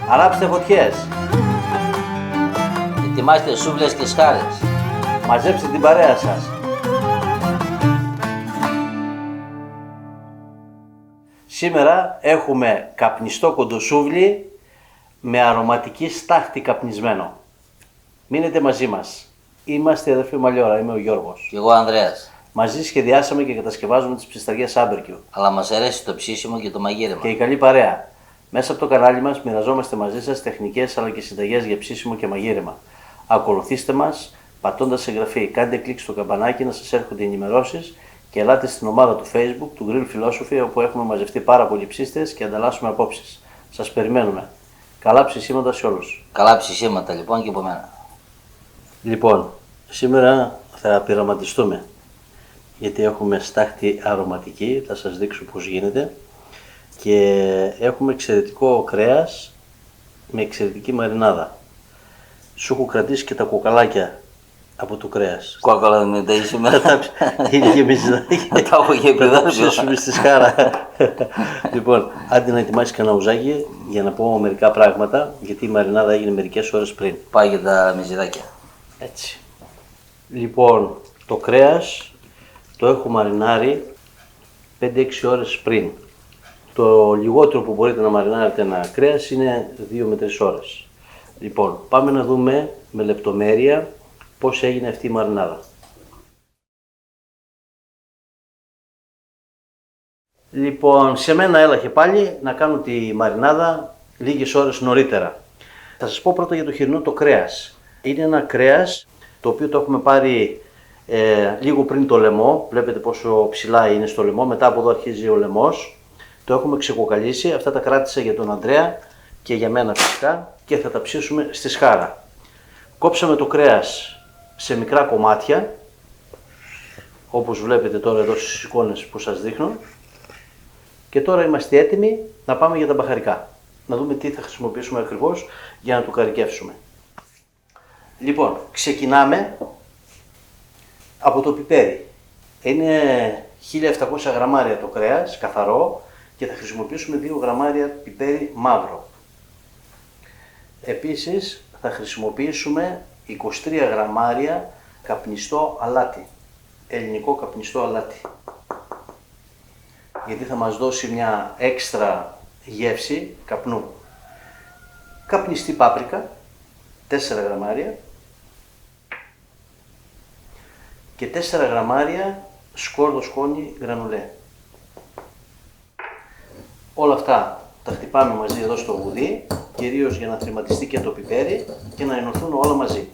Ανάψτε φωτιές. Ετοιμάστε σούβλες και σχάρες. Μαζέψτε την παρέα σας. Σήμερα έχουμε καπνιστό κοντοσούβλι με αρωματική στάχτη καπνισμένο. Μείνετε μαζί μας. Είμαστε η αδερφή Μαλιόρα, είμαι ο Γιώργος. Κι εγώ Ανδρέας. Μαζί σχεδιάσαμε και κατασκευάζουμε τις ψισταριές Άμπερκιου. Αλλά μας αρέσει το ψήσιμο και το μαγείρεμα. Και η καλή παρέα. Μέσα από το κανάλι μας μοιραζόμαστε μαζί σας τεχνικές αλλά και συνταγές για ψήσιμο και μαγείρεμα. Ακολουθήστε μας πατώντας εγγραφή. Κάντε κλικ στο καμπανάκι να σας έρχονται ενημερώσεις και ελάτε στην ομάδα του Facebook του Grill Philosophy, όπου έχουμε μαζευτεί πάρα πολλοί ψήστες και ανταλλάσσουμε απόψεις. Σας περιμένουμε. Καλά ψησίματα σε όλους. Καλά ψησίματα λοιπόν και από μένα. Λοιπόν, σήμερα θα πειραματιστούμε, γιατί έχουμε στάχτη αρωματική, θα σας δείξω πώς γίνεται, και έχουμε εξαιρετικό κρέας με εξαιρετική μαρινάδα. Σου έχω κρατήσει και τα κοκαλάκια από το κρέας. Κόκαλα με τα σήμερα. Είναι και μυζιδάκι. Τα έχω και Θα τα ψήσουμε στη σχάρα. Λοιπόν, άντε να ετοιμάσεις κανένα ουζάκι για να πω μερικά πράγματα, γιατί η μαρινάδα έγινε μερικές ώρες πριν. Πάει για τα μυζιδάκια. Έτσι. Λοιπόν, το κρέας το έχω μαρινάρει 5-6 ώρες πριν. Το λιγότερο που μπορείτε να μαρινάρετε ένα κρέας είναι 2 με 3 ώρες. Λοιπόν, πάμε να δούμε με λεπτομέρεια πώς έγινε αυτή η μαρινάδα. Λοιπόν, σε μένα έλαχε πάλι να κάνω τη μαρινάδα λίγες ώρες νωρίτερα. Θα σας πω πρώτα για το χοιρινό το κρέας. Είναι ένα κρέας το οποίο το έχουμε πάρει λίγο πριν το λαιμό. Βλέπετε πόσο ψηλά είναι στο λαιμό, μετά από εδώ αρχίζει ο λαιμός. Το έχουμε ξεκοκαλίσει, αυτά τα κράτησα για τον Ανδρέα και για μένα φυσικά, και θα τα ψήσουμε στη σχάρα. Κόψαμε το κρέας σε μικρά κομμάτια, όπως βλέπετε τώρα εδώ στις εικόνες που σας δείχνω, και τώρα είμαστε έτοιμοι να πάμε για τα μπαχαρικά. Να δούμε τι θα χρησιμοποιήσουμε ακριβώς για να το καρικεύσουμε. Λοιπόν, ξεκινάμε από το πιπέρι. Είναι 1700 γραμμάρια το κρέας, καθαρό, και θα χρησιμοποιήσουμε 2 γραμμάρια πιπέρι μαύρο. Επίσης θα χρησιμοποιήσουμε 23 γραμμάρια καπνιστό αλάτι, ελληνικό καπνιστό αλάτι, γιατί θα μας δώσει μια έξτρα γεύση καπνού. Καπνιστή πάπρικα, 4 γραμμάρια, και 4 γραμμάρια σκόρδο σκόνη γρανουλέ. Όλα αυτά τα χτυπάμε μαζί εδώ στο βουδί, κυρίως για να θρηματιστεί και το πιπέρι και να ενωθούν όλα μαζί.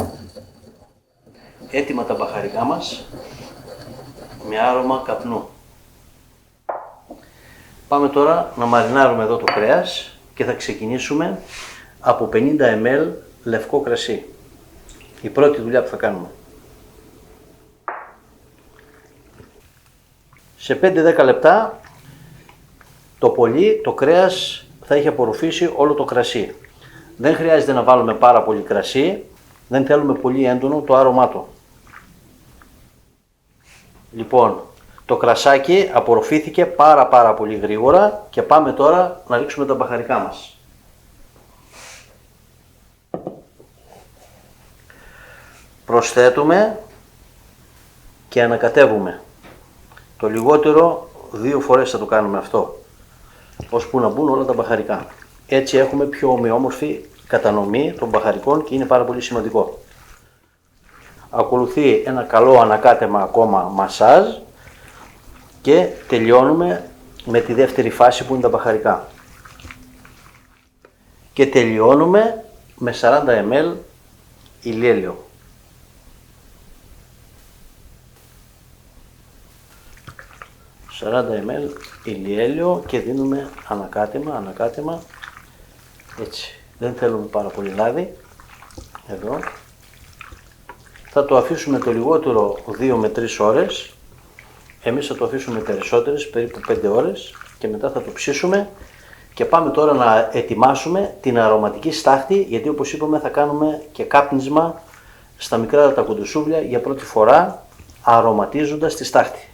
Έτοιμα τα μπαχαρικά μας με άρωμα καπνού. Πάμε τώρα να μαρινάρουμε εδώ το κρέας και θα ξεκινήσουμε από 50 ml λευκό κρασί. Η πρώτη δουλειά που θα κάνουμε. Σε 5-10 λεπτά το πολύ το κρέας θα έχει απορροφήσει όλο το κρασί. Δεν χρειάζεται να βάλουμε πάρα πολύ κρασί, δεν θέλουμε πολύ έντονο το άρωμά του. Λοιπόν, το κρασάκι απορροφήθηκε πάρα πολύ γρήγορα και πάμε τώρα να ρίξουμε τα μπαχαρικά μας. Προσθέτουμε και ανακατεύουμε. Το λιγότερο 2 φορές θα το κάνουμε αυτό, ώσπου να μπουν όλα τα μπαχαρικά. Έτσι έχουμε πιο ομοιόμορφη κατανομή των μπαχαρικών και είναι πάρα πολύ σημαντικό. Ακολουθεί ένα καλό ανακάτεμα ακόμα μασάζ και τελειώνουμε με τη δεύτερη φάση που είναι τα μπαχαρικά. Και τελειώνουμε με 40 ml ηλιέλαιο. Ηλιέλαιο και δίνουμε ανακάτεμα, έτσι. Δεν θέλουμε πάρα πολύ λάδι. Εδώ. Θα το αφήσουμε το λιγότερο 2 με 3 ώρες. Εμείς θα το αφήσουμε περισσότερες, περίπου 5 ώρες, και μετά θα το ψήσουμε και πάμε τώρα να ετοιμάσουμε την αρωματική στάχτη, γιατί όπως είπαμε θα κάνουμε και κάπνισμα στα μικρά τα κοντοσούβλια για πρώτη φορά, αρωματίζοντας τη στάχτη.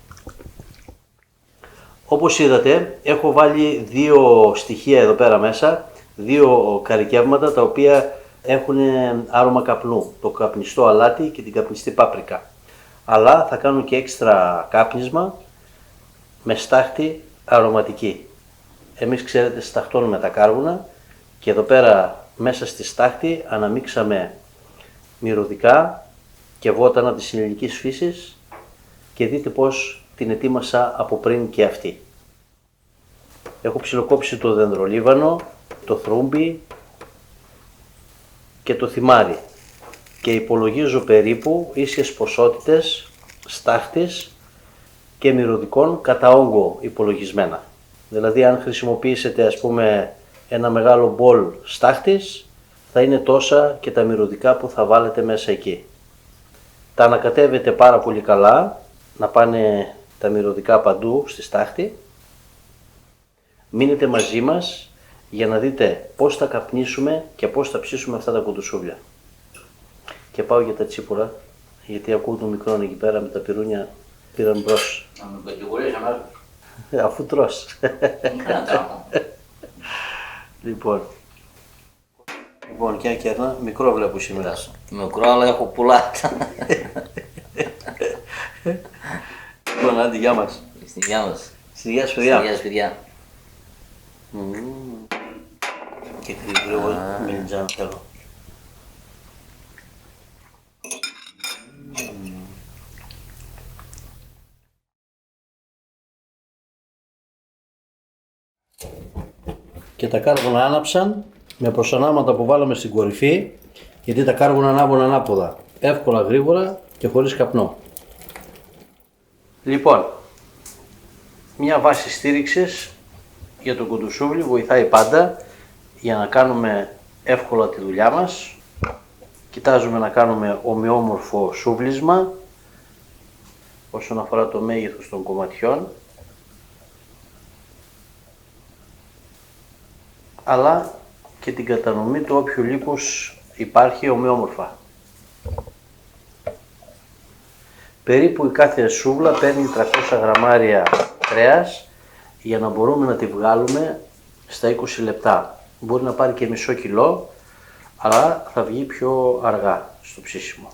Όπως είδατε, έχω βάλει 2 στοιχεία εδώ πέρα μέσα, δύο καρικεύματα τα οποία έχουν άρωμα καπνού, το καπνιστό αλάτι και την καπνιστή πάπρικα. Αλλά θα κάνουν και έξτρα κάπνισμα με στάχτη αρωματική. Εμείς ξέρετε σταχτώνουμε τα κάρβουνα και εδώ πέρα μέσα στη στάχτη αναμίξαμε μυρωδικά και βότανα της ελληνικής φύσης και δείτε πως την ετοίμασα από πριν και αυτή. Έχω ψιλοκόψει το δενδρολίβανο, το θρούμπι και το θυμάρι και υπολογίζω περίπου ίσιες ποσότητες στάχτης και μυρωδικών κατά όγκο υπολογισμένα. Δηλαδή αν χρησιμοποιήσετε ας πούμε ένα μεγάλο μπολ στάχτης θα είναι τόσα και τα μυρωδικά που θα βάλετε μέσα εκεί. Τα ανακατεύετε πάρα πολύ καλά, να πάνε τα μυρωδικά παντού στη στάχτη. Μείνετε μαζί μας για να δείτε πώς θα καπνίσουμε και πώς θα ψήσουμε αυτά τα κουντουσούβλια. Και πάω για τα τσίπουρα, γιατί ακούω το μικρό εκεί πέρα με τα πυρούνια πήραν μπρος. Να με κατηγορείς αμέσως. Αφού τρως. Λοιπόν, και ένα μικρό βλέπω σήμερα. Κοιτάξτε, μικρό αλλά έχω πουλά. Λοιπόν, άντε, γεια μας. Στην υγεία μας. Στη γεια σου, Στην παιδιά. υγεία σας, παιδιά. Και γρήγορα μελιτζάνα θέλω. Και τα κάρβουνα άναψαν με προσανάματα που βάλαμε στην κορυφή, γιατί τα κάρβουνα ανάβουν ανάποδα, εύκολα, γρήγορα και χωρίς καπνό. Λοιπόν, μια βάση στήριξης για το κουντουσούβλι βοηθάει πάντα για να κάνουμε εύκολα τη δουλειά μας. Κοιτάζουμε να κάνουμε ομοιόμορφο σούβλισμα όσον αφορά το μέγεθος των κομματιών, αλλά και την κατανομή του όποιου λίπους υπάρχει ομοιόμορφα. Περίπου η κάθε σούβλα παίρνει 300 γραμμάρια κρέας για να μπορούμε να τη βγάλουμε στα 20 λεπτά. Μπορεί να πάρει και μισό κιλό, αλλά θα βγει πιο αργά στο ψήσιμο.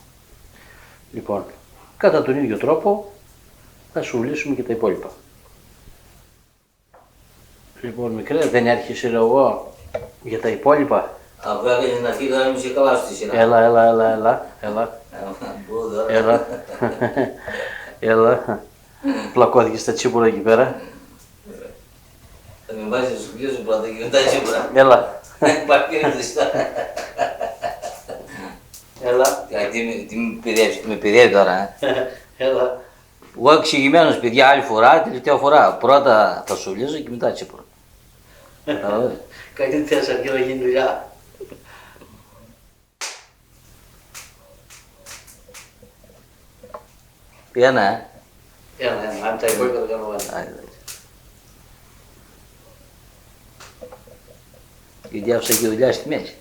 Λοιπόν, κατά τον ίδιο τρόπο θα σουβλήσουμε και τα υπόλοιπα. Λοιπόν, μικρέ, δεν άρχισε εγώ για τα υπόλοιπα. Αφού έκανες να φύγει, θα είσαι καλά στη σειρά. Έλα. Έλα. Πλακώθηκε στα τσίπουρα εκεί πέρα. Θα με βάζεις να σου κλείσω πρώτα και μετά σίγουρα. Έλα. Υπάρχει και Χριστά. Έλα. Τι με παιδεύει τώρα. Έλα. Εγώ εξηγημένος παιδιά άλλη φορά, τελευταία φορά. Πρώτα θα σου λύσω και μετά τσίπουρα. Κάτι θες αρκεί να γίνει δουλειά. Έλα, Έλα, αν τα υπόλοιπα το κάνω βάλει. Γιατί άφησα και δουλειά στη μέση.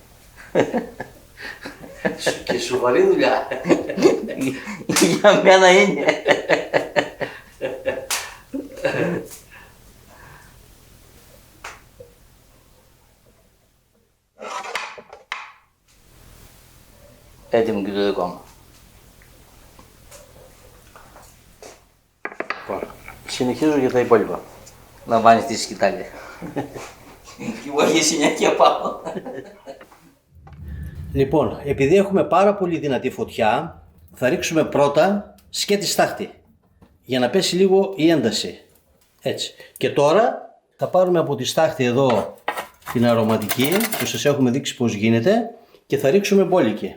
Και σοβαρή δουλειά. Για μένα είναι. Έτοιμο και το δικό μου. Συνεχίζω για τα υπόλοιπα. Λαμβάνεις τη σκητάλια. Και εγώ έχει συνέχεια πάω. Λοιπόν, επειδή έχουμε πάρα πολύ δυνατή φωτιά, θα ρίξουμε πρώτα σκέτη στάχτη για να πέσει λίγο η ένταση. Έτσι. Και τώρα θα πάρουμε από τη στάχτη εδώ την αρωματική που σας έχουμε δείξει πώς γίνεται και θα ρίξουμε μπόλικη.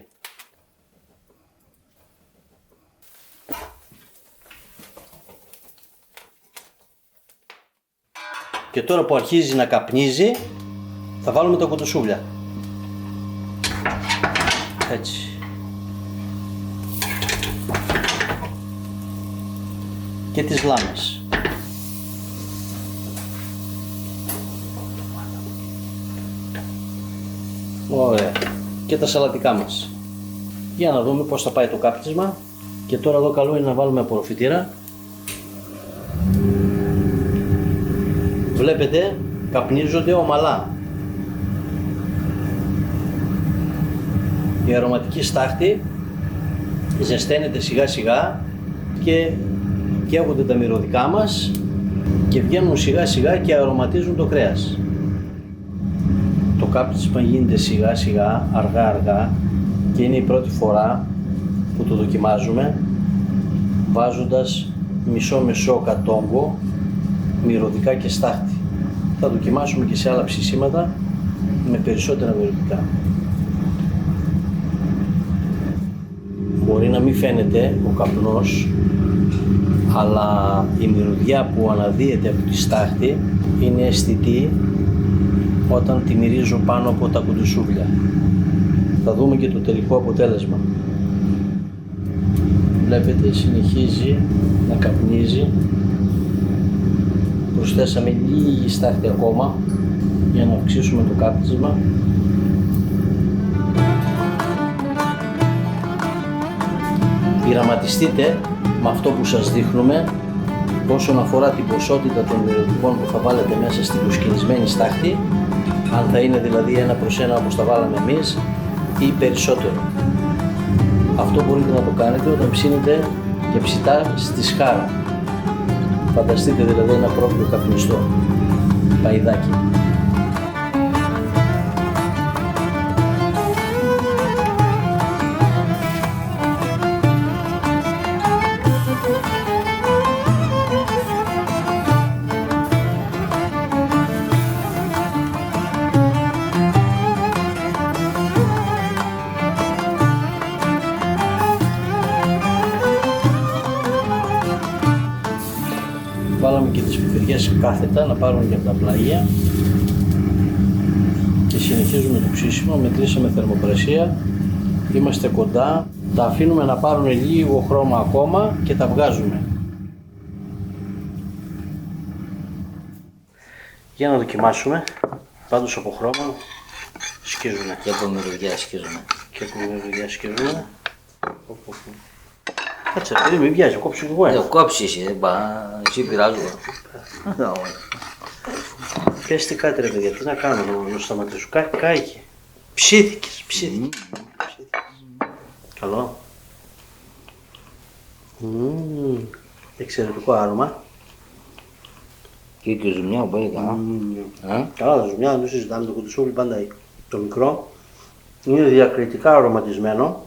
Και τώρα που αρχίζει να καπνίζει θα βάλουμε τα κουντουσούβλια. Έτσι. Και τις λάμες. Ωραία. Και τα σαλατικά μας. Για να δούμε πώς θα πάει το κάπνισμα. Και τώρα εδώ καλό είναι να βάλουμε απορροφητήρα. Βλέπετε, καπνίζονται ομαλά. Η αρωματική στάχτη ζεσταίνεται σιγά σιγά και καίγονται τα μυρωδικά μας και βγαίνουν σιγά σιγά και αρωματίζουν το κρέας. Το κάπνισμα γίνεται σιγά σιγά, αργά αργά και είναι η πρώτη φορά που το δοκιμάζουμε βάζοντας μισό κατόγκο μυρωδικά και στάχτη. Θα δοκιμάσουμε και σε άλλα ψησίματα με περισσότερα μυρωδικά. Μπορεί να μην φαίνεται ο καπνός, αλλά η μυρωδιά που αναδύεται από τη στάχτη είναι αισθητή όταν τη μυρίζω πάνω από τα κουντουσούβλια. Θα δούμε και το τελικό αποτέλεσμα. Βλέπετε, συνεχίζει να καπνίζει. Προσθέσαμε λίγη στάχτη ακόμα για να αυξήσουμε το κάπνισμα. Πειραματιστείτε με αυτό που σας δείχνουμε όσον αφορά την ποσότητα των μυρωδικών που θα βάλετε μέσα στην προσκυνισμένη στάχτη, αν θα είναι δηλαδή 1 προς 1 όπως τα βάλαμε εμείς ή περισσότερο. Αυτό μπορείτε να το κάνετε όταν ψήνετε και ψητά στη σχάρα. Φανταστείτε δηλαδή ένα πρόβιο καπνιστό παϊδάκι. Βάλαμε και τις πιπεριές κάθετα να πάρουν και από τα πλάγια και συνεχίζουμε το ψήσιμο. Μετρήσαμε θερμοκρασία, είμαστε κοντά, τα αφήνουμε να πάρουν λίγο χρώμα ακόμα και τα βγάζουμε. Για να δοκιμάσουμε, πάντως από χρώμα σκίζουνε. Και από μυρωδιά σκίζουμε. Και από μυρωδιά σκίζουνε. Κάτσε, παιδί, μην βιάζει, κόψω και εγώ ένα. Κόψει εσύ, δεν πάει, εσύ πειράζω. Πες τι κάτι ρε παιδιά, τι να κάνω να σταματήσω, κάηκε. Ψήθηκες. Καλό. Εξαιρετικό άρωμα. Και η ζουμιά που πάει καλά. Καλά, τα ζουμιά δεν το συζητάμε, το κουτισούλι πάντα το μικρό. Είναι διακριτικά αρωματισμένο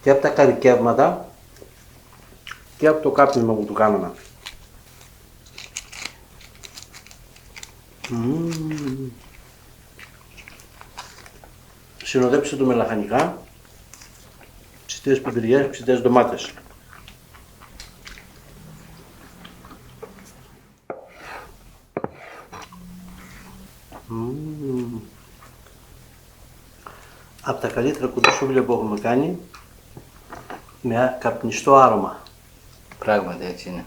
και από τα καρικεύματα και από το κάπνισμα που του κάναμε. Συνοδέψτε το με λαχανικά, ψητές πιπεριές, ψητές ντομάτες. Από τα καλύτερα κουτισούβλια που έχουμε κάνει με καπνιστό άρωμα. Πράγματι έτσι είναι.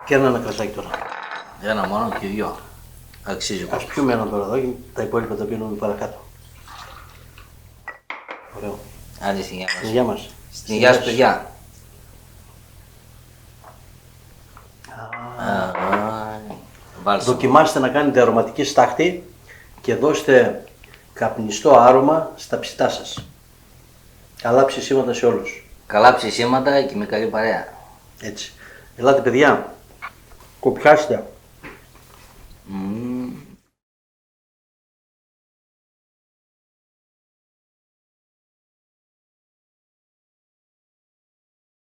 Και ένα κρασάκι τώρα. Ένα μόνο και δυο. Αξίζει Ας πιούμε ένα τώρα εδώ και τα υπόλοιπα τα πίνουμε παρακάτω. Ωραίο. Άντε στην υγεία μας. Στην υγεία μας. Στην υγεία σας παιδιά. Δοκιμάστε να κάνετε αρωματική στάχτη και δώστε καπνιστό άρωμα στα ψητά σας. Καλά ψησίματα σε όλους. Καλά ψησίματα και με καλή παρέα. Έτσι. Ελάτε παιδιά, κοπιάστε.